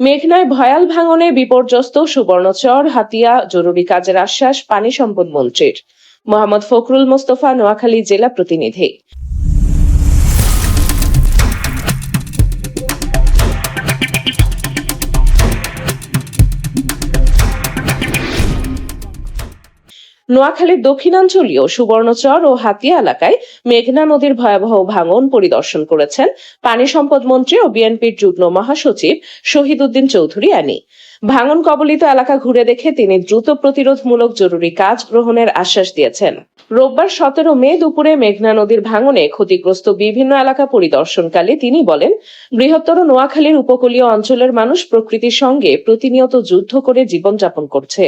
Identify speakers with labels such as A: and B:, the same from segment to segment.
A: মেঘনায় ভয়াল ভাঙনে বিপর্যস্ত সুবর্ণচর হাতিয়া, জরুরি কাজের আশ্বাস পানি সম্পদ মন্ত্রীর। মোহাম্মদ ফখরুল মোস্তফা, নোয়াখালী জেলা প্রতিনিধি। নোয়াখালীর দক্ষিণাঞ্চলীয় সুবর্ণচর ও হাতিয়া এলাকায় মেঘনা নদীর ভয়াবহ ভাঙন পরিদর্শন করেছেন পানি সম্পদ মন্ত্রী ও বিএনপির যুগ্ম মহাসচিব শহীদ উদ্দিন চৌধুরী আনি। ভাঙন কবলিত এলাকা ঘুরে দেখে তিনি দ্রুত প্রতিরোধমূলক জরুরি কাজ গ্রহণের আশ্বাস দিয়েছেন। রোববার 17 মে দুপুরে মেঘনা নদীর ভাঙনে ক্ষতিগ্রস্ত বিভিন্ন এলাকা পরিদর্শনকালে তিনি বলেন, বৃহত্তর নোয়াখালীর উপকূলীয় অঞ্চলের মানুষ প্রকৃতির সঙ্গে প্রতিনিয়ত যুদ্ধ করে জীবনযাপন করছে।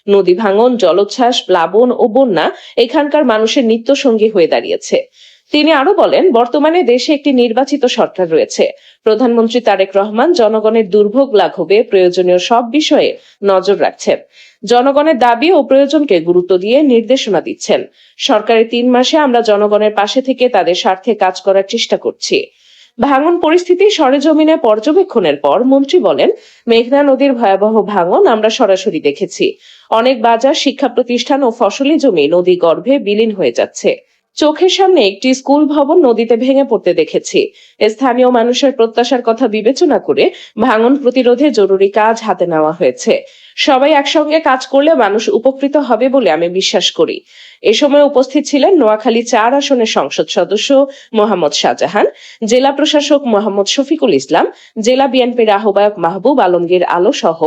A: নদী ভাঙন, জলোচ্ছ্বাস, প্লাবন ও বন্যা এখানকার মানুষের নিত্য সঙ্গী হয়ে দাঁড়িয়েছে। তিনি আরো বলেন, বর্তমানে দেশে একটি নির্বাচিত সরকার রয়েছে। প্রধানমন্ত্রী তারেক রহমান জনগণের দুর্ভোগ লাঘবে প্রয়োজনীয় সব বিষয়ে নজর রাখছেন। জনগণের দাবি ও প্রয়োজনকে গুরুত্ব দিয়ে নির্দেশনা দিচ্ছেন। সরকারের 3 মাসে আমরা জনগণের পাশে থেকে তাদের স্বার্থে কাজ করার চেষ্টা করছি। ভাঙন পরিস্থিতি সরেজমিনে পর্যবেক্ষণের পর মন্ত্রী বলেন, মেঘনা নদীর ভয়াবহ ভাঙন আমরা সরাসরি দেখেছি। অনেক বাজার, শিক্ষা প্রতিষ্ঠান ও ফসলি জমি নদী গর্ভে বিলীন হয়ে যাচ্ছে। চোখের সামনে একটি স্কুল ভবন নদীতে ভেঙে পড়তে দেখেছি। স্থানীয় মানুষের প্রত্যাশার কথা বিবেচনা করে ভাঙন প্রতিরোধে জরুরি কাজ হাতে নেওয়া হয়েছে। সবাই একসঙ্গে কাজ করলে মানুষ উপকৃত হবে বলে আমি বিশ্বাস করি। এ সময় উপস্থিত ছিলেন নোয়াখালী 4 আসনের সংসদ সদস্য মোহাম্মদ শাহজাহান, জেলা প্রশাসক মোহাম্মদ শফিকুল ইসলাম, জেলা বিএনপির আহ্বায়ক মাহবুব আলমগীর আলো সহ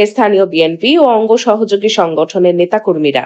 A: স্থানীয় বিএনপি ও অঙ্গ সহযোগী সংগঠনের নেতাকর্মীরা।